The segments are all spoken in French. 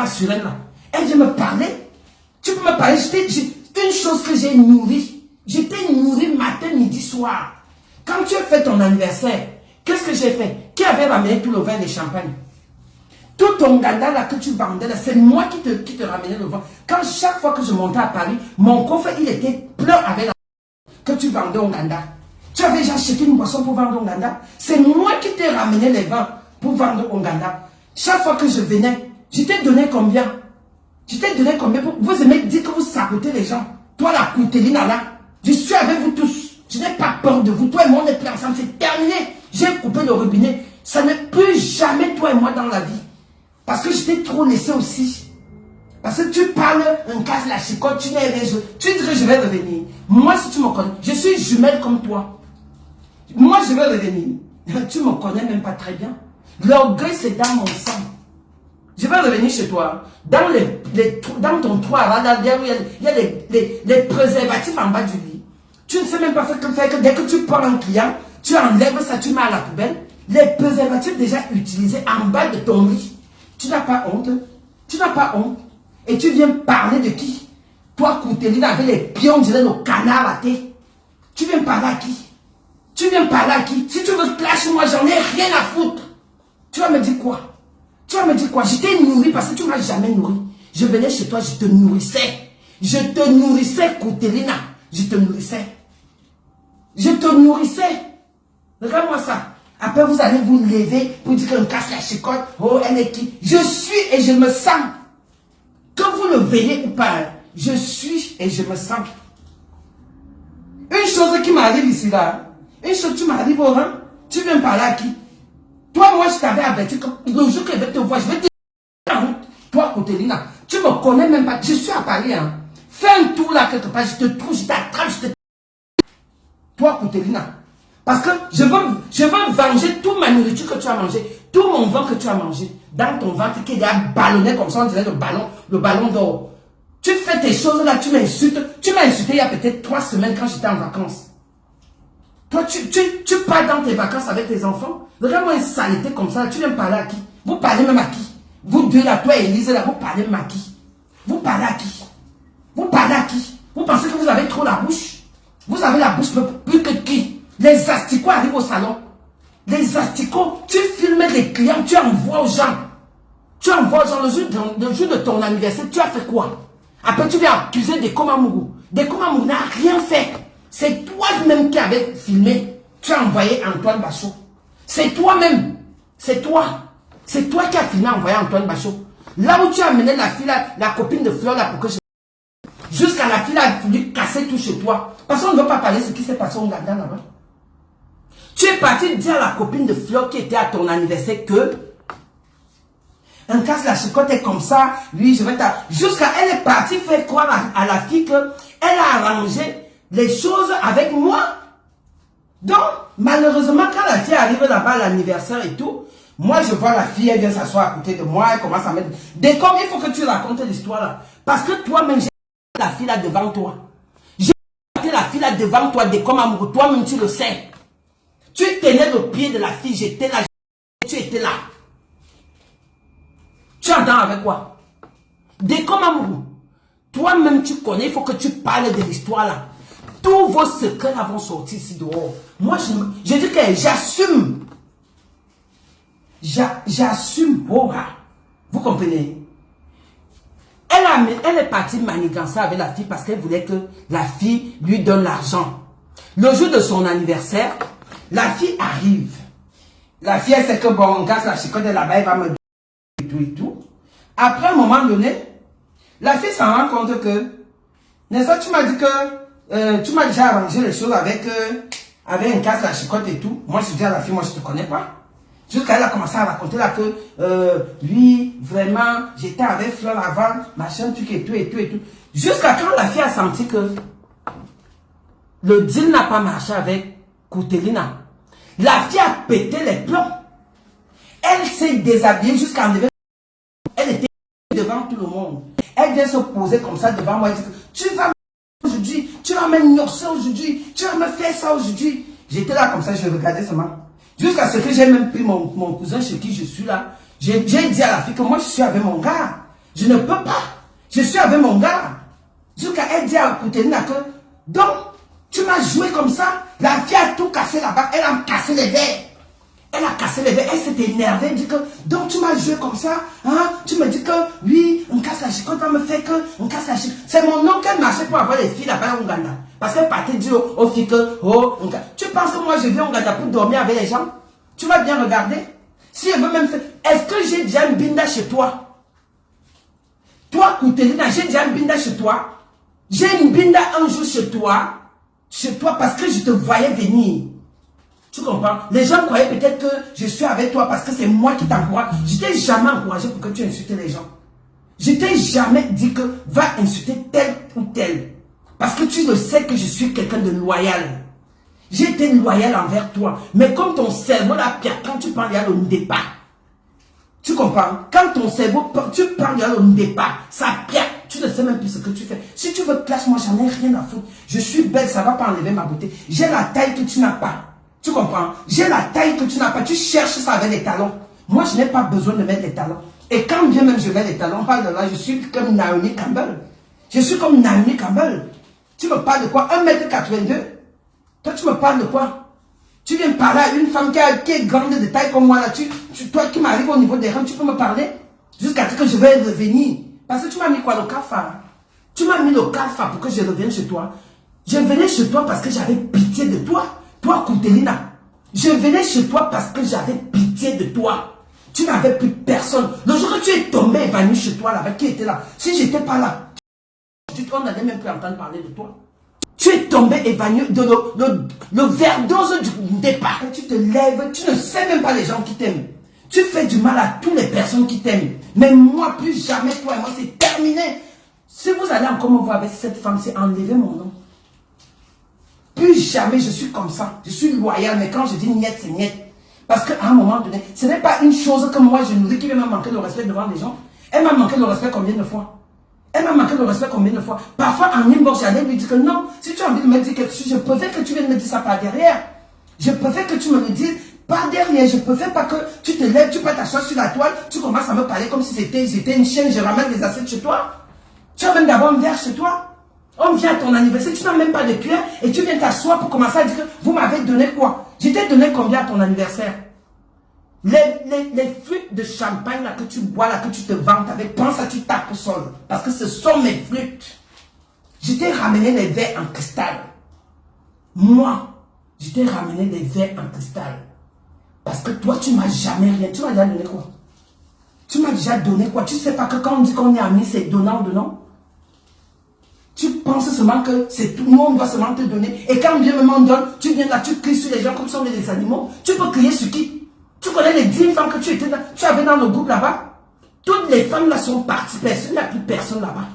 Suren là. Elle vient me parler. Tu peux me parler. Une chose que j'ai nourrie. J'étais nourrie matin, midi, soir. Quand tu as fait ton anniversaire, qu'est-ce que j'ai fait? Qui avait ramené tout le vin de champagne? Tout ton ganda là que tu vendais là, c'est moi qui te ramenais le vin. Quand chaque fois que je montais à Paris, mon coffre il était plein avec la que tu vendais au ganda. Tu avais déjà acheté une boisson pour vendre au ganda. C'est moi qui t'ai ramené les vins pour vendre au ganda. Chaque fois que je venais, je t'ai donné combien? Je t'ai donné combien? Vous aimez dire que vous sabotez les gens. Toi la Koutelina là, je suis avec vous tous. Je n'ai pas peur de vous. Toi et moi on est plus ensemble, c'est terminé. J'ai coupé le robinet. Ça n'est plus jamais toi et moi dans la vie. Parce que je t'ai trop laissé aussi. Parce que tu parles, on casse la chicotte, tu dirais que je vais revenir. Moi, si tu me connais, je suis jumelle comme toi. Moi, je vais revenir. Tu me connais même pas très bien. L'orgueil, c'est dans mon sang. Je vais revenir chez toi. Dans ton toit, là, il y a les préservatifs en bas du lit. Tu ne sais même pas faire que dès que tu prends un client, tu enlèves ça, tu mets à la poubelle. Les préservatifs déjà utilisés en bas de ton lit. Tu n'as pas honte. Tu n'as pas honte. Et tu viens parler de qui? Toi, Kouteline, avec les pions, je le canard à thé. Tu viens parler à qui? Tu viens parler à qui? Si tu veux clash, moi, j'en ai rien à foutre. Tu vas me dire quoi? Tu vas me dire quoi? Je t'ai nourri parce que tu ne m'as jamais nourri. Je venais chez toi, je te nourrissais. Je te nourrissais, Koutelina. Je te nourrissais. Je te nourrissais. Regarde-moi ça. Après, vous allez vous lever pour dire qu'on casse la chicotte. Oh, elle est qui? Je suis et je me sens. Que vous le veillez ou pas, je suis et je me sens. Une chose qui m'arrive ici là, une chose qui m'arrive au rang, tu viens parler à qui? Toi, moi, je t'avais averti que le jour que je vais te voir, je vais te dire en route. Toi, Koutelina, tu me connais même pas. Je suis à Paris, hein. Fais un tour là quelque part, je te trouve, je t'attrape, je te... Toi, Koutelina. Parce que je veux venger toute ma nourriture que tu as mangé, tout mon vin que tu as mangé, dans ton ventre qui est déjà ballonné comme ça, on dirait le ballon d'or. Tu fais tes choses là, tu m'insultes. Tu m'as insulté il y a peut-être 3 semaines quand j'étais en vacances. Toi, tu pars dans tes vacances avec tes enfants. Regarde-moi une saleté comme ça, tu viens parler à qui? Vous parlez même à qui? Vous deux là, toi et Elise là, vous parlez même à qui? Vous parlez à qui? Vous parlez à qui? Vous pensez que vous avez trop la bouche? Vous avez la bouche plus que qui? Les asticots arrivent au salon. Les asticots, tu filmes les clients, tu envoies aux gens. Tu envoies aux gens le jour de ton anniversaire, tu as fait quoi? Après, tu viens accuser des Komamougou. Des Komamougou n'a rien fait. C'est toi-même qui avais filmé. Tu as envoyé Antoine Bachot. C'est toi-même. C'est toi. C'est toi qui as filmé envoyé Antoine Bachot. Là où tu as amené la fille, la copine de Fleur, là, pour que je... Jusqu'à la fille a voulu casser tout chez toi. Parce qu'on ne veut pas parler de ce qui s'est passé au Ouganda là-bas. Tu es parti dire à la copine de Fleur qui était à ton anniversaire que un casse la chicotte est comme ça, lui je vais jusqu'à elle est partie faire croire à la fille que elle a arrangé les choses avec moi. Donc malheureusement quand la fille arrive là-bas à l'anniversaire et tout, moi je vois la fille, elle vient s'asseoir à côté de moi, elle commence à mettre des comme il faut que tu racontes l'histoire là. Parce que toi-même j'ai la fille là devant toi. J'ai la fille là devant toi, des comme amoureux, toi-même tu le sais. Tu tenais le pied de la fille, j'étais là, tu étais là. Tu entends avec quoi? Dès comme amoureux, toi-même tu connais, il faut que tu parles de l'histoire là. Tous vos secrets là vont sortir ici dehors. Moi, je dis que j'assume. J'assume, oh, vous comprenez? Elle est partie manigancer avec la fille parce qu'elle voulait que la fille lui donne l'argent. Le jour de son anniversaire, la fille arrive. La fille, elle sait que bon, on casse la chicotte de là-bas, elle va me donner et tout et tout. Après, à un moment donné, la fille s'en rend compte que, n'est-ce pas, tu m'as dit que, tu m'as déjà arrangé les choses avec un casse la chicotte et tout. Moi, je dis à la fille, moi, je te connais pas. Jusqu'à elle a commencé à raconter là que, lui, vraiment, j'étais avec Fleur avant, machin, truc et tout et tout et tout. Jusqu'à quand la fille a senti que le deal n'a pas marché avec Koutelina. La fille a pété les plombs. Elle s'est déshabillée jusqu'à enlever. Elle était devant tout le monde. Elle vient se poser comme ça devant moi. Elle dit que tu vas aujourd'hui, tu vas m'ignorer aujourd'hui, tu vas me faire ça aujourd'hui. J'étais là comme ça, je regardais seulement. Jusqu'à ce que j'ai même pris mon cousin chez qui je suis là. J'ai dit à la fille que moi je suis avec mon gars. Je ne peux pas. Je suis avec mon gars. Jusqu'à elle dit à Koutelina que, donc, tu m'as joué comme ça. La fille a tout cassé là-bas. Elle a cassé les verres. Elle a cassé les verres. Elle s'est énervée. Elle dit que, donc tu m'as joué comme ça. Hein? Tu me dis que, oui, on casse la chicotte. On me fait que, on casse la chicotte. C'est mon oncle qui marchait pour avoir les filles là-bas au Ouganda. Parce qu'elle partait dire aux filles que, oh, tu penses que moi je viens au Ouganda pour dormir avec les gens? Tu vas bien regarder. Si elle veut même faire, est-ce que j'ai déjà une binda chez toi? Toi, Koutelina, j'ai déjà une binda chez toi? J'ai une binda un jour chez toi parce que je te voyais venir. Tu comprends? Les gens croyaient peut-être que je suis avec toi parce que c'est moi qui t'encourage. Je t'ai jamais encouragé pour que tu insultes les gens. Je t'ai jamais dit que va insulter tel ou tel. Parce que tu le sais que je suis quelqu'un de loyal. J'ai été loyal envers toi. Mais comme ton cerveau là, Pierre, quand tu parles, il y a le départ. Tu comprends? Quand ton cerveau, tu parles, il y a le départ. Ça pire. Tu ne sais même plus ce que tu fais. Si tu veux clash, moi, j'en ai rien à foutre. Je suis belle, ça ne va pas enlever ma beauté. J'ai la taille que tu n'as pas. Tu comprends? J'ai la taille que tu n'as pas. Tu cherches ça avec les talons. Moi, je n'ai pas besoin de mettre les talons. Et quand bien même je mets les talons, oh là là, je suis comme Naomi Campbell. Je suis comme Naomi Campbell. Tu me parles de quoi? 1,82 m. Toi, tu me parles de quoi? Tu viens parler à une femme qui est grande de taille comme moi là. Toi qui m'arrive au niveau des reins, tu peux me parler? Jusqu'à ce que je vais revenir. Parce que tu m'as mis quoi, le cafard? Tu m'as mis le cafard pour que je revienne chez toi. Je venais chez toi parce que j'avais pitié de toi. Toi, Koutelina. Je venais chez toi parce que j'avais pitié de toi. Tu n'avais plus personne. Le jour que tu es tombé évanoui chez toi là, qui était là? Si j'étais pas là, on n'allait même plus entendre parler de toi. Tu es tombé évanoui de le verdose du départ. Tu te lèves, tu ne sais même pas les gens qui t'aiment. Tu fais du mal à toutes les personnes qui t'aiment. Mais moi, plus jamais, toi et moi, c'est terminé. Si vous allez encore me voir avec cette femme, c'est enlever mon nom. Plus jamais je suis comme ça. Je suis loyal, mais quand je dis niet, c'est niet. Parce qu'à un moment donné, ce n'est pas une chose que moi je nourris qui va me manquer de respect devant les gens. Elle m'a manqué de respect combien de fois? Elle m'a manqué de respect combien de fois? Parfois, en inbox, j'allais lui dire que non, si tu as envie de me dire quelque chose, je préfère que tu viennes me dire ça par derrière. Je préfère que tu me le dises par derrière. Je préfère pas que tu te lèves, tu peux t'asseoir sur la toile, tu commences à me parler comme si j'étais une chienne, je ramène des assiettes chez toi. Tu as même d'abord un verre chez toi. On vient à ton anniversaire, tu n'as même pas de cuillère et tu viens t'asseoir pour commencer à dire que vous m'avez donné quoi? Je t'ai donné combien à ton anniversaire? Les flûtes de champagne là, que tu bois, là, que tu te vantes avec, pense à tu tapes au sol. Parce que ce sont mes flûtes. Je t'ai ramené les verres en cristal. Moi, je t'ai ramené les verres en cristal. Parce que toi, tu ne m'as jamais rien. Tu m'as déjà donné quoi? Tu m'as déjà donné quoi? Tu ne sais pas que quand on dit qu'on est amis, c'est donnant. Tu penses seulement que c'est tout le monde doit seulement te donner. Et quand bien même on donne, tu viens là, tu cries sur les gens comme si on était des animaux. Tu peux crier sur qui? Tu connais les 10 femmes que tu avais dans le groupe là-bas? Toutes les femmes là sont parties. Il n'y a plus personne là-bas.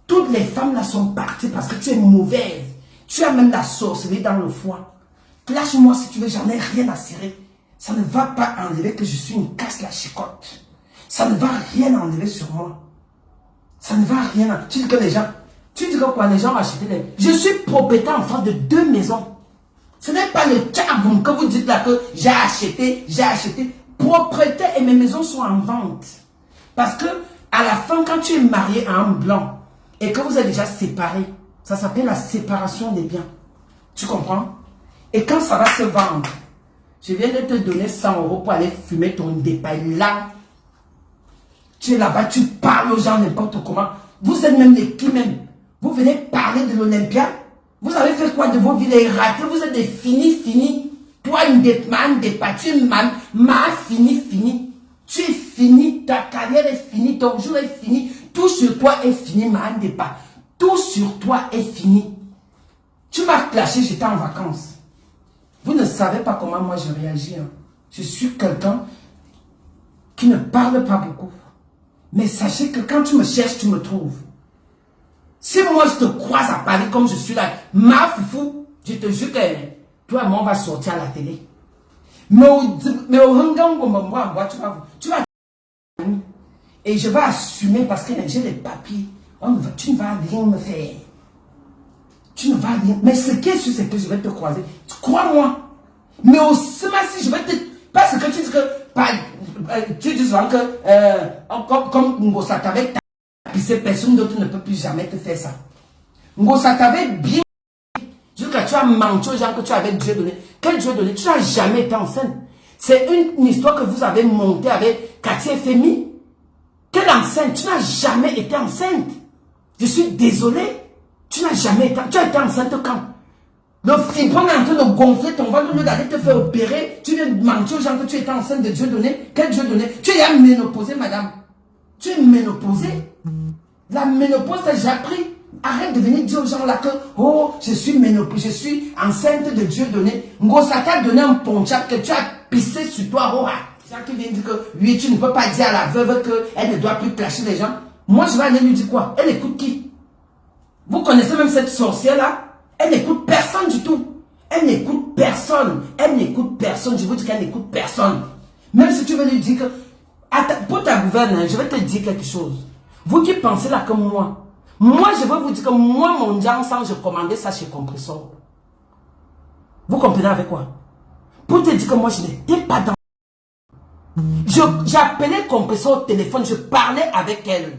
Toutes les femmes là sont parties parce que tu es mauvaise. Tu as même la sorcellerie dans le foie. Lâche-moi si tu veux, j'en ai rien à cirer. Ça ne va pas enlever que je suis une casse la chicotte. Ça ne va rien enlever sur moi. Ça ne va rien. Tu dis que les gens... Tu dis que quoi, les gens ont acheté les... Je suis propriétaire en France de 2 maisons. Ce n'est pas le tchaboum que vous dites là que j'ai acheté. Propriétaire et mes maisons sont en vente. Parce que à la fin, quand tu es marié à un blanc et que vous êtes déjà séparés, ça s'appelle la séparation des biens. Tu comprends? Et quand ça va se vendre, je viens de te donner 100 € pour aller fumer ton dépaille là. Tu es là-bas, tu parles aux gens n'importe comment. Vous êtes même les qui même. Vous venez parler de l'Olympia. Vous avez fait quoi de vos vies les ratés? Vous êtes des finis. Toi, une dépaille, tu es fini. Tu es fini, ta carrière est finie, ton jour est fini. Tout sur toi est fini, man dépaille. Tout sur toi est fini. Tu m'as clashé, j'étais en vacances. Vous ne savez pas comment moi je réagis. Hein. Je suis quelqu'un qui ne parle pas beaucoup. Mais sachez que quand tu me cherches, tu me trouves. Si moi je te croise à parler comme je suis là, ma foufou, je te jure que toi et moi on va sortir à la télé. Mais au hangam, tu vas et je vais assumer parce que j'ai les papiers. Tu ne vas rien me faire. Tu ne vas rien. Mais ce qui est sûr, c'est que je vais te croiser. Crois-moi. Mais aussi, si je vais te... Parce que tu dis que tu dis souvent que, comme Ngosatave t'a pissé, personne d'autre ne peut plus jamais te faire ça. Ngosatave bien, jusqu'à tu as menti aux gens que tu avais Dieu donné. Quel Dieu donné? Tu n'as jamais été enceinte. C'est une histoire que vous avez montée avec Cathy Femi. Quelle enceinte? Tu n'as jamais été enceinte. Je suis désolé. Tu n'as jamais été. Tu as été enceinte quand? Le fibron est en train de gonfler ton ventre, au lieu d'aller te faire opérer. Tu viens de mentir aux gens que tu étais enceinte de Dieu donné. Quel Dieu donné? Tu es ménopausée, madame. Tu es ménopausée. La ménopause, t'as déjà pris. Arrête de venir dire aux gens là que, oh, je suis ménopausée, je suis enceinte de Dieu donné. Ça t'a donné un ponchap que tu as pissé sur toi, oh, gens qui viennent dire que, oui, tu ne peux pas dire à la veuve qu'elle ne doit plus clasher les gens. Moi, je vais aller lui dire quoi? Elle écoute qui? Vous connaissez même cette sorcière-là? Elle n'écoute personne du tout. Elle n'écoute personne. Elle n'écoute personne. Je vous dis qu'elle n'écoute personne. Même si tu veux lui dire que, pour ta gouverne, je vais te dire quelque chose. Vous qui pensez là comme moi, je vais vous dire que moi, mon Jansan, je commandais ça chez Compressor. Vous comprenez avec quoi? Pour te dire que moi, je n'étais pas dans... J'appelais Compressor au téléphone, je parlais avec elle.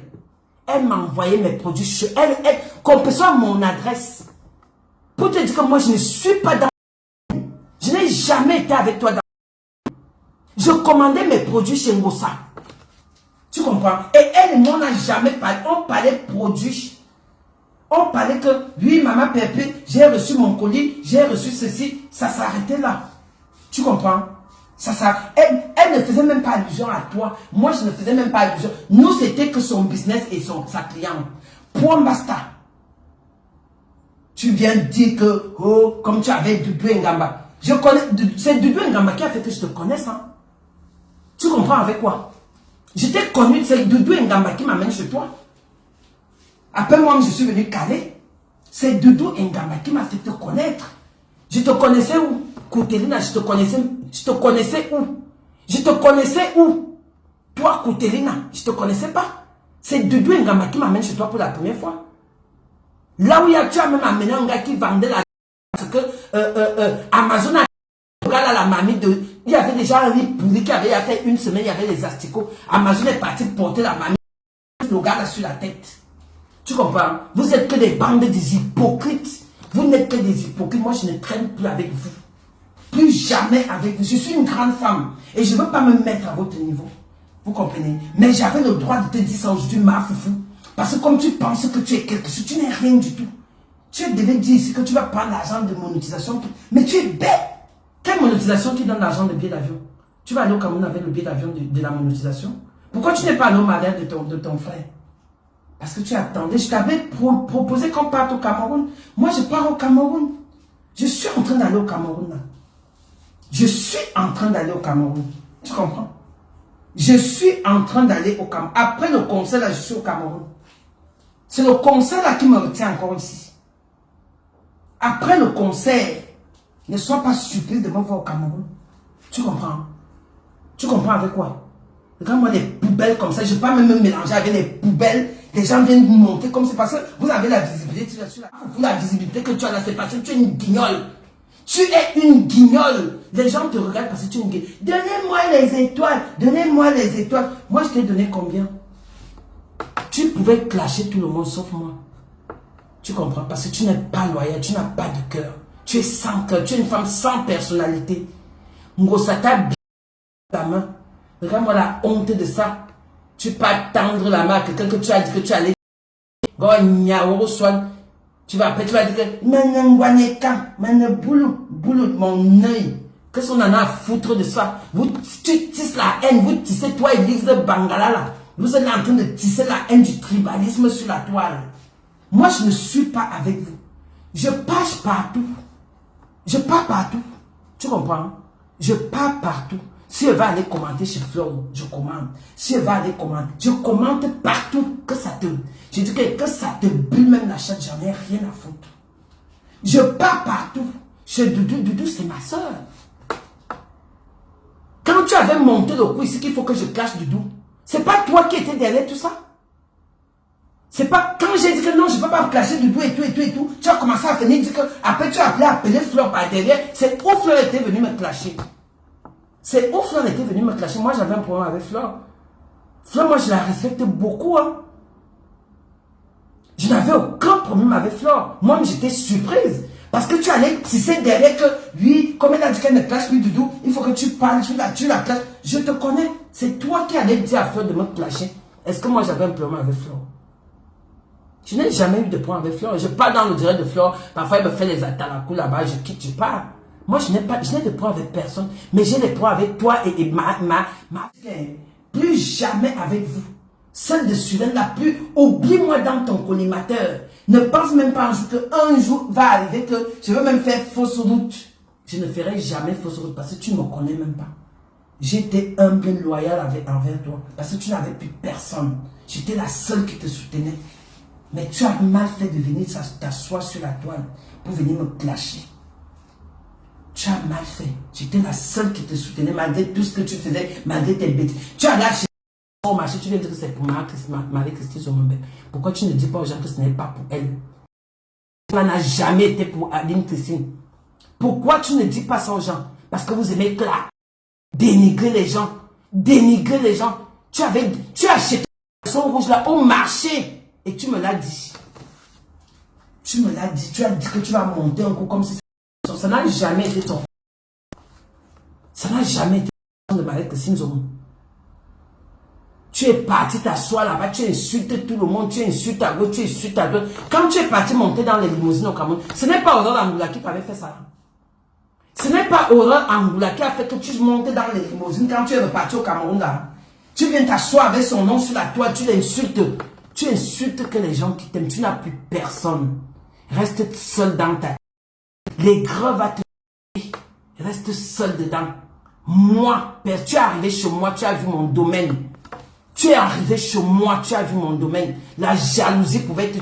Elle m'envoyait mes produits chez elle. Compressor a mon adresse. Pour te dire que moi, je ne suis pas dans... Je n'ai jamais été avec toi dans... Je commandais mes produits chez Ngosa. Tu comprends? Et elle et moi, on n'a jamais parlé. On parlait produits. On parlait que, oui, maman Pépé, j'ai reçu mon colis, j'ai reçu ceci. Ça s'arrêtait là. Tu comprends? Elle ne faisait même pas allusion à toi. Moi, je ne faisais même pas allusion. Nous, c'était que son business et sa cliente. Point basta. Tu viens dire que, oh, comme tu avais Doudou Ngamba. Je connais, c'est Doudou Ngamba qui a fait que je te connaisse, hein. Tu comprends avec quoi? Je t'ai connu, c'est Doudou Ngamba qui m'amène chez toi. Après moi, je suis venu caler. C'est Doudou Ngamba qui m'a fait te connaître. Je te connaissais où? Koutelina, je te connaissais où? Je te connaissais où? Toi, Koutelina, je te connaissais pas. C'est Doudou Ngamba qui m'amène chez toi pour la première fois. Là où tu as même amené un gars qui vendait la... Parce que Amazon a... Regarde la mamie de... Il y avait déjà un riz pourri qui avait fait une semaine, il y avait les asticots. Amazon est parti porter la mamie. Le gars là sur la tête. Tu comprends? Vous êtes que des bandes des hypocrites. Vous n'êtes que des hypocrites. Moi, je ne traîne plus avec vous. Plus jamais avec vous. Je suis une grande femme. Et je ne veux pas me mettre à votre niveau. Vous comprenez? Mais j'avais le droit de te dire ça aujourd'hui, ma foufou. Parce que comme tu penses que tu es quelque chose, tu n'es rien du tout. Tu devais dire ici que tu vas prendre l'argent de monétisation. Mais tu es bête. Quelle monétisation qui donne l'argent de billet d'avion? Tu vas aller au Cameroun avec le billet d'avion de la monétisation? Pourquoi tu n'es pas allé au mariage de ton frère? Parce que tu attendais. Je t'avais proposé qu'on parte au Cameroun. Moi, je pars au Cameroun. Je suis en train d'aller au Cameroun. Là. Je suis en train d'aller au Cameroun. Tu comprends? Je suis en train d'aller au Cameroun. Après le concert, là, je suis au Cameroun. C'est le concert là qui me retient encore ici. Après le concert, ne sois pas surpris de me voir au Cameroun. Tu comprends? Tu comprends avec quoi? Regarde-moi des poubelles comme ça. Je ne vais pas même me mélanger avec les poubelles. Les gens viennent vous monter comme c'est parce que vous avez la visibilité. La visibilité que tu as là, c'est parce que tu es une guignole. Tu es une guignole. Les gens te regardent parce que tu es une guignole. Donnez-moi les étoiles. Donnez-moi les étoiles. Moi, je t'ai donné combien? Tu pouvais clasher tout le monde sauf moi. Tu comprends? Parce que tu n'es pas loyal. Tu n'as pas de cœur. Tu es sans cœur. Tu es une femme sans personnalité. Ngosata, ta main. Regarde-moi la honte de ça. Tu peux pas tendre la main à quelqu'un que tu as dit que tu allais. Tu vas après, tu vas dire que mon œil. Qu'est-ce qu'on en a à foutre de ça? Tu tisses la haine, vous tissez toi église de Bangala là. Vous êtes en train de tisser la haine du tribalisme sur la toile. Moi, je ne suis pas avec vous. Je passe partout. Je pars partout. Tu comprends? Je pars partout. Si elle va aller commenter chez Flow, je commande. Si elle va aller commenter, je commente partout. Que ça te... Je dis que ça te bulle même la chatte, j'en ai rien à foutre. Je pars partout. Chez Doudou, Doudou c'est ma soeur. Quand tu avais monté le coup ici qu'il faut que je cache Doudou, c'est pas toi qui étais derrière tout ça. C'est pas quand j'ai dit que non, je ne peux pas me clasher Doudou et tout et tout et tout. Tu as commencé à venir dire que après tu as appelé Fleur par derrière. C'est où Fleur était venu me clasher. C'est où Fleur était venue me clasher. Moi, j'avais un problème avec Fleur. Fleur, moi, je la respecte beaucoup. Hein. Je n'avais aucun problème avec Fleur. Moi, j'étais surprise. Parce que tu allais tisser derrière que, oui, comme elle a dit qu'elle ne clash plus du tout, il faut que tu parles, tu la clashes. Je te connais. C'est toi qui allais dire à Fleur de me clasher. Est-ce que moi, j'avais un problème avec Fleur? Je n'ai jamais eu de problème avec Fleur. Je parle dans le direct de Fleur. Parfois, elle me fait les atalakou là-bas. Je quitte, je pars. Moi, je n'ai de problème avec personne. Mais j'ai des problèmes avec toi et plus jamais avec vous. Celle de Suren la plus. Oublie-moi dans ton collimateur. Ne pense même pas un jour qu'un jour va arriver que je veux même faire fausse route. Je ne ferai jamais fausse route parce que tu ne me connais même pas. J'étais humble et loyal envers toi parce que tu n'avais plus personne. J'étais la seule qui te soutenait. Mais tu as mal fait de venir t'asseoir sur la toile pour venir me clasher. Tu as mal fait. J'étais la seule qui te soutenait malgré tout ce que tu faisais, malgré tes bêtises. Tu as lâché au marché, tu viens dire que c'est pour Marie-Christine Zomombe. Pourquoi tu ne dis pas aux gens que ce n'est pas pour elle? Ça n'a jamais été pour Aline Christine. Pourquoi tu ne dis pas ça aux gens? Parce que vous aimez dénigrer les gens. Dénigrer les gens. Tu as acheté son rouge là au marché et tu me l'as dit. Tu me l'as dit. Tu as dit que tu vas monter un coup comme si ça n'a jamais été ton. Ça n'a jamais été de Marie-Christine Zomombe. Tu es parti t'asseoir là-bas, tu insultes tout le monde, tu insultes à gauche, tu insultes à droite. Quand tu es parti monter dans les limousines au Cameroun, ce n'est pas Aurore Angoula qui t'avait fait ça. Ce n'est pas Aurore Angoula qui a fait que tu montes dans les limousines quand tu es reparti au Cameroun là. Tu viens t'asseoir avec son nom sur la toile, tu l'insultes. Tu insultes que les gens qui t'aiment, tu n'as plus personne. Reste seul dans ta... Les grands vont te... Reste seul dedans. Moi, tu es arrivé chez moi, tu as vu mon domaine. Tu es arrivé chez moi, tu as vu mon domaine. La jalousie pouvait te...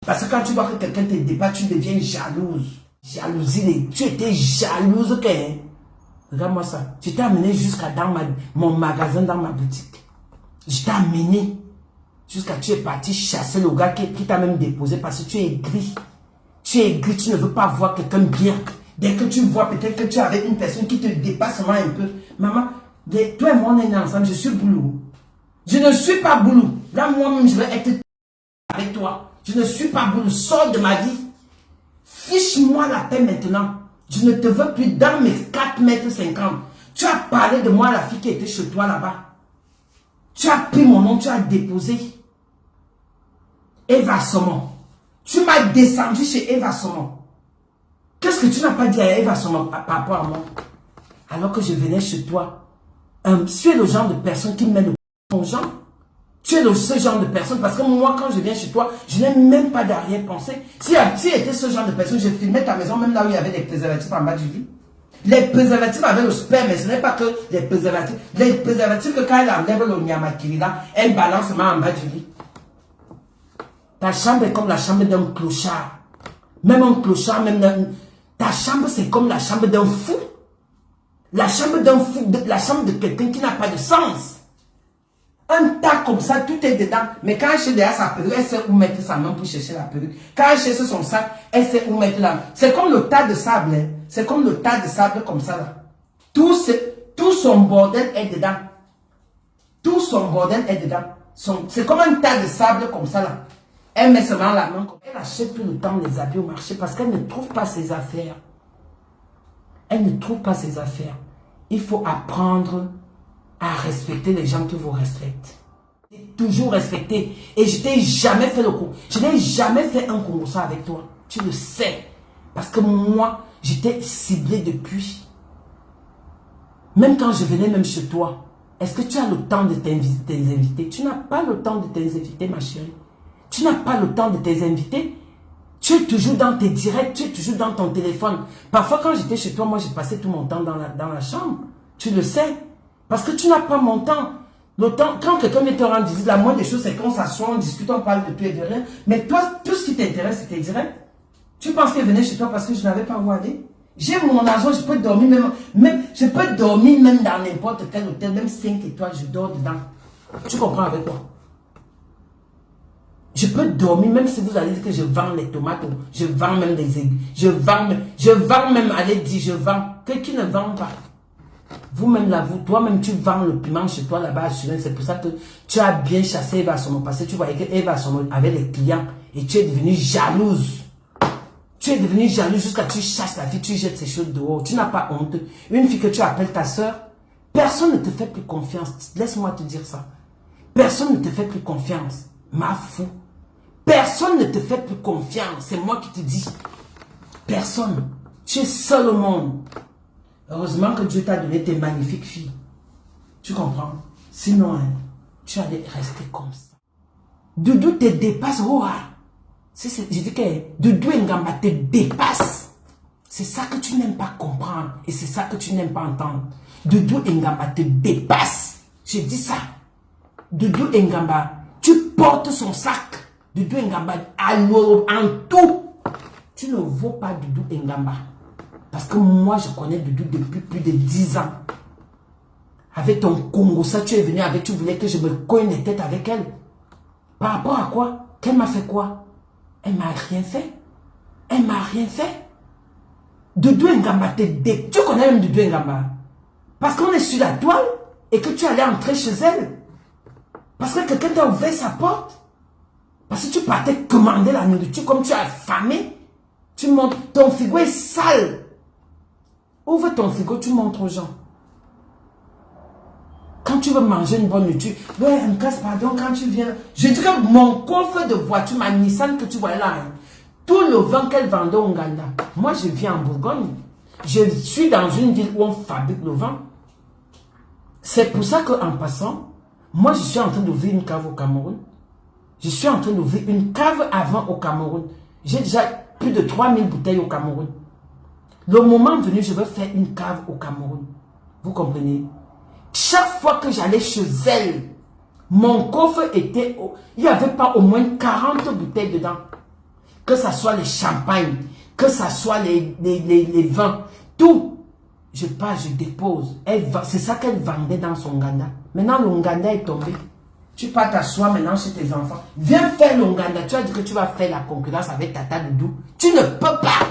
Parce que quand tu vois que quelqu'un te dépasse, tu deviens jalouse. Jalousie, tu étais jalouse. Regarde-moi ça. Je t'ai amené jusqu'à dans mon magasin, dans ma boutique. Je t'ai amené jusqu'à tu es parti chasser le gars qui t'a même déposé parce que tu es aigri. Tu es aigri, tu ne veux pas voir quelqu'un bien. Dès que tu vois peut-être que tu es avec une personne qui te dépasse seulement un peu. Maman, toi et moi on est nés ensemble, je suis boulot. Je ne suis pas boulot. Là, moi-même, je vais être avec toi. Je ne suis pas boulot. Sors de ma vie. Fiche-moi la paix maintenant. Je ne te veux plus dans mes 4,50 m. Tu as parlé de moi à la fille qui était chez toi là-bas. Tu as pris mon nom, tu as déposé. Eva Somon. Tu m'as descendu chez Eva Somon. Qu'est-ce que tu n'as pas dit à Eva Somon par rapport à moi? Alors que je venais chez toi. Tu es le genre de personne qui mène ton genre. Tu es ce genre de personne. Parce que moi, quand je viens chez toi, je n'ai même pas d'arrière-pensée. Si était ce genre de personne, je filmais ta maison, même là où il y avait des préservatifs en bas du lit. Les préservatifs avaient le sperme, mais ce n'est pas que les préservatifs. Les préservatifs, que quand elle enlève le nyamakiri là, elle balance en bas du lit. Ta chambre est comme la chambre d'un clochard. Même un clochard, ta chambre, c'est comme la chambre d'un fou. La chambre d'un fou, la chambre de quelqu'un qui n'a pas de sens. Un tas comme ça, tout est dedans. Mais quand elle cherche derrière sa perruque, elle sait où mettre sa main pour chercher la perruque. Quand elle cherche son sac, elle sait où mettre la main. C'est comme le tas de sable. Hein. C'est comme le tas de sable comme ça là. Tout son bordel est dedans. Tout son bordel est dedans. C'est comme un tas de sable comme ça là. Elle met seulement la main. Elle achète tout le temps les habits au marché parce qu'elle ne trouve pas ses affaires. Elle ne trouve pas ses affaires. Il faut apprendre à respecter les gens qui vous respectent. Toujours respecté. Et je t'ai jamais fait le coup. Je n'ai jamais fait un concours avec toi. Tu le sais. Parce que moi, j'étais ciblé depuis. Même quand je venais même chez toi, est-ce que tu as le temps de t'inviter? Tu n'as pas le temps de t'inviter, ma chérie. Tu n'as pas le temps de t'inviter. Tu es toujours dans tes directs, tu es toujours dans ton téléphone. Parfois, quand j'étais chez toi, moi, j'ai passé tout mon temps dans la chambre. Tu le sais. Parce que tu n'as pas mon temps. Le temps, quand quelqu'un vient te rendre visite, la moindre des choses, c'est qu'on s'assoit, on discute, on parle de tout et de rien. Mais toi, tout ce qui t'intéresse, c'est tes directs. Tu penses qu'elle venait chez toi parce que je n'avais pas où aller? J'ai mon argent, je peux dormir je peux dormir même dans n'importe quel hôtel, même 5 étoiles, je dors dedans. Tu comprends avec moi? Je peux dormir, même si vous allez dire que je vends les tomates, je vends même des aiguilles, je vends même, allez dire, je vends, que qui ne vend pas. Vous-même là, toi-même, tu vends le piment chez toi là-bas à Surin. C'est pour ça que tu as bien chassé Eva Sono. Parce que tu voyais que Eva Sono avait les clients et tu es devenue jalouse. Tu es devenue jalouse jusqu'à ce que tu chasses la fille, tu jettes ces choses dehors. Tu n'as pas honte. Une fille que tu appelles ta soeur, personne ne te fait plus confiance. Laisse-moi te dire ça. Personne ne te fait plus confiance. Ma fou. Personne ne te fait plus confiance. C'est moi qui te dis. Personne. Tu es seul au monde. Heureusement que Dieu t'a donné tes magnifiques filles. Tu comprends? Sinon, hein, tu allais rester comme ça. Doudou te dépasse. Oh, ah. Je dis que Doudou Ngamba te dépasse. C'est ça que tu n'aimes pas comprendre. Et c'est ça que tu n'aimes pas entendre. Doudou Ngamba te dépasse. Je dis ça. Doudou Ngamba, tu portes son sac. Doudou Ngamba, en tout. Tu ne vaux pas Doudou Ngamba. Parce que moi, je connais Doudou depuis plus de 10 ans. Avec ton Congo, ça, tu es venu avec, tu voulais que je me cogne les têtes avec elle. Par rapport à quoi? Qu'elle m'a fait quoi? Elle m'a rien fait. Elle m'a rien fait. Doudou Ngamba te dé... Tu connais même Doudou Ngamba. Parce qu'on est sur la toile et que tu allais entrer chez elle. Parce que quelqu'un t'a ouvert sa porte. Parce que tu partais commander la nourriture comme tu as affamé. Tu montres, ton frigo est sale. Ouvre ton frigo, tu montres aux gens. Quand tu veux manger une bonne nourriture, ouais, un casse, pardon, quand tu viens. Je dis que mon coffre de voiture, ma Nissan que tu vois là, hein, tout le vin qu'elle vendait au Ouganda. Moi, je vis en Bourgogne. Je suis dans une ville où on fabrique le vin. C'est pour ça qu'en passant, moi, je suis en train d'ouvrir une cave au Cameroun. Je suis en train d'ouvrir une cave avant au Cameroun. J'ai déjà plus de 3000 bouteilles au Cameroun. Le moment venu, je veux faire une cave au Cameroun. Vous comprenez? Chaque fois que j'allais chez elle, mon coffre était... Il n'y avait pas au moins 40 bouteilles dedans. Que ce soit les champagnes, que ce soit les vins, tout. Je passe, je dépose. C'est ça qu'elle vendait dans son Nganda. Maintenant, l'Ouganda est tombé. Tu pars t'asseoir maintenant chez tes enfants. Viens faire l'Ouganda. Tu as dit que tu vas faire la concurrence avec Tata Doudou. Tu ne peux pas.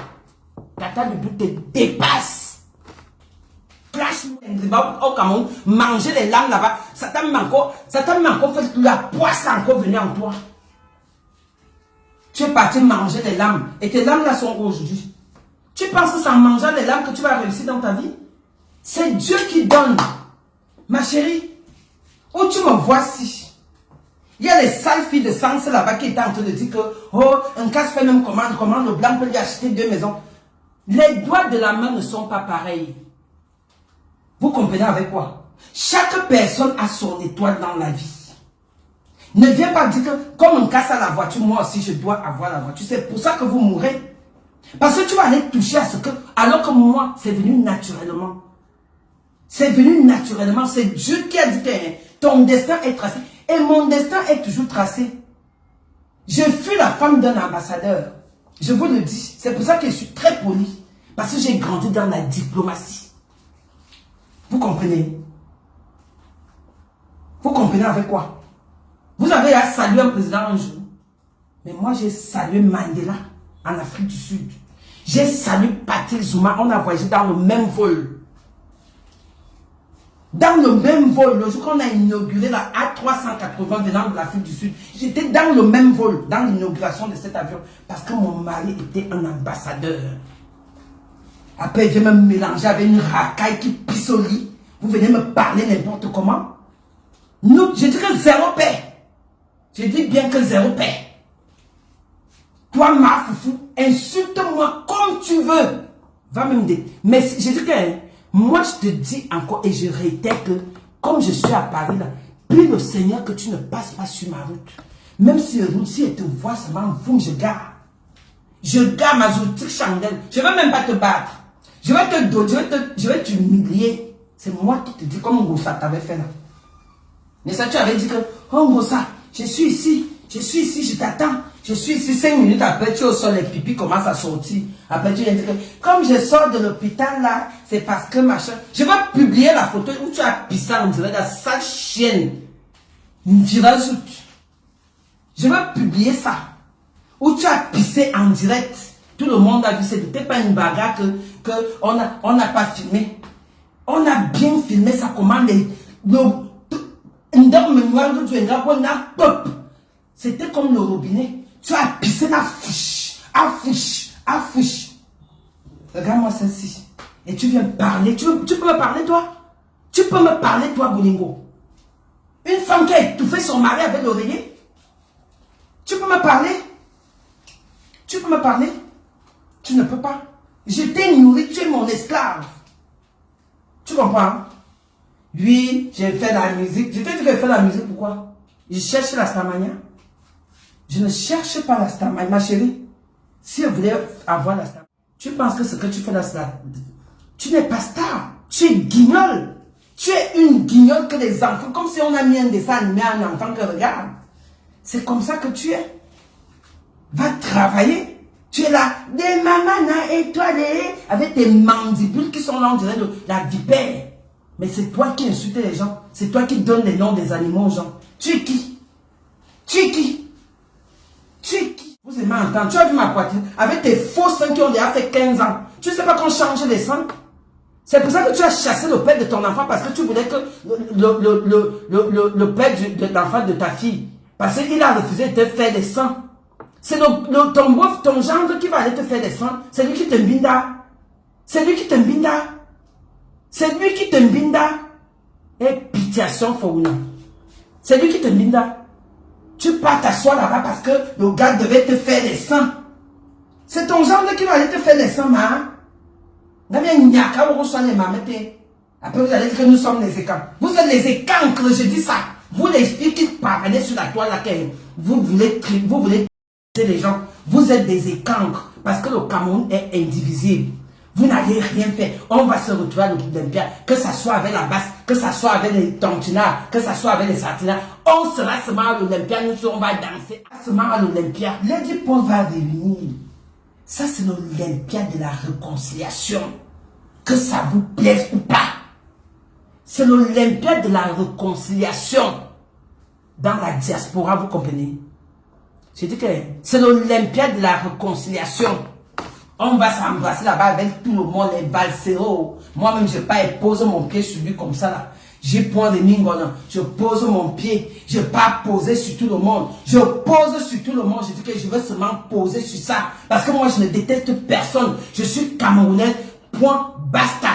Tata Doudou te dépasse. Au Cameroun, manger les lames là-bas. Ça t'a mis encore fait la poisse encore venue en toi. Tu es parti manger les lames. Et tes lames là sont aujourd'hui. Tu penses que c'est en mangeant les lames que tu vas réussir dans ta vie? C'est Dieu qui donne. Ma chérie, où tu me vois si? Il y a les sales filles de Sens là-bas qui étaient en train de dire que, oh, un casse fait même comment le blanc peut lui acheter 2 maisons. Les doigts de la main ne sont pas pareils. Vous comprenez avec quoi? Chaque personne a son étoile dans la vie. Ne viens pas dire que, comme on casse à la voiture, moi aussi je dois avoir la voiture. C'est pour ça que vous mourrez. Parce que tu vas aller toucher à ce que, alors que moi, c'est venu naturellement. C'est venu naturellement. C'est Dieu qui a dit que ton destin est tracé. Et mon destin est toujours tracé. Je suis la femme d'un ambassadeur. Je vous le dis. C'est pour ça que je suis très polie. Parce que j'ai grandi dans la diplomatie. Vous comprenez? Vous comprenez avec quoi? Vous avez à saluer un président un jour. Mais moi, j'ai salué Mandela en Afrique du Sud. J'ai salué Patrick Zuma. On a voyagé dans le même vol. Dans le même vol, le jour qu'on a inauguré la A380 venant de l'Afrique du Sud, j'étais dans le même vol, dans l'inauguration de cet avion, parce que mon mari était un ambassadeur. Après, je me mélanger avec une racaille qui pisse au lit. Vous venez me parler n'importe comment. Nous, je dis que zéro paix. Je dis bien que zéro paix. Toi, ma foufou, insulte-moi comme tu veux. Va me dire. Mais je dis que moi, je te dis encore et je réitère que comme je suis à Paris, là, prie le Seigneur que tu ne passes pas sur ma route. Même si elle te voit, ça m'en fout, je gare. Je gare ma zoutique chandelle. Je ne vais même pas te battre. Je vais te donner, je vais t'humilier. C'est moi qui te dis comme Ngossa t'avait fait là. Mais ça, tu avais dit que, oh Ngossa, je suis ici, je t'attends. Je suis ici 5 minutes après, tu es au sol, les pipis commencent à sortir. Après, tu viens dire que, comme je sors de l'hôpital là, c'est parce que machin. Je vais publier la photo où tu as pissé en direct, la sale chienne. Une virale. Je vais publier ça. Où tu as pissé en direct. Tout le monde a vu, c'était pas une bagarre que on n'a pas filmé. On a bien filmé sa commande. C'était comme le robinet. Tu as pissé la fiche. Affiche. Regarde-moi celle-ci. Et tu viens parler. Tu peux me parler, toi? Tu peux me parler, toi, Bolingo? Une femme qui a étouffé son mari avec l'oreiller? Tu peux me parler? Tu peux me parler? Tu ne peux pas. Je t'ai nourri, tu es mon esclave. Tu comprends? Oui, j'ai fait la musique. Je t'ai dit que j'ai fait la musique, pourquoi? Je cherche la Starmania. Je ne cherche pas la Starmania, ma chérie. Si elle voulait avoir la Starmania, tu penses que ce que tu fais là, tu n'es pas star. Tu es guignol. Tu es une guignole que les enfants, comme si on a mis un dessin animé à un enfant que regarde. C'est comme ça que tu es. Va travailler. Tu es là, des mamans étoilées, avec tes mandibules qui sont là, on dirait de la vipère. Mais c'est toi qui insultes les gens. C'est toi qui donnes les noms des animaux aux gens. Tu es qui? Tu es qui? Tu es qui? Vous aimez entendre. Tu as vu ma poitrine avec tes faux seins qui ont déjà fait 15 ans. Tu ne sais pas qu'on change les seins? C'est pour ça que tu as chassé le père de ton enfant parce que tu voulais que le père de l'enfant de ta fille. Parce qu'il a refusé de te faire des seins. C'est ton gendre qui va aller te faire des seins. C'est lui qui te binda. C'est lui qui te binda. C'est lui qui te binda. Et pitiation Fauna. C'est lui qui te binda. Tu pars t'asseoir là-bas parce que le gars devait te faire des seins. C'est ton gendre qui va aller te faire des seins, ma. Après vous allez dire que nous sommes les écancres. Vous êtes les écancres, je dis ça. Vous les filles qui parlez sur la toile laquelle vous voulez les gens. Vous êtes des écancres parce que le Cameroun est indivisible. Vous n'allez rien faire. On va se retrouver à l'Olympia, que ça soit avec la basse, que ça soit avec les tontinards, que ça soit avec les sartinards. On sera seulement à l'Olympia, nous on va danser seulement à l'Olympia. Lady Paul va revenir. Ça c'est l'Olympia de la réconciliation. Que ça vous plaise ou pas. C'est l'Olympia de la réconciliation. Dans la diaspora, vous comprenez? Je dis que c'est l'Olympia de la réconciliation. On va s'embrasser là-bas avec tout le monde, les balséros. Moi-même, je pas pose mon pied sur lui comme ça là. J'ai point de mingona. Je pose mon pied. Je pas poser sur tout le monde. Je pose sur tout le monde. Je dis que je veux seulement poser sur ça. Parce que moi, je ne déteste personne. Je suis camerounaise. Point basta.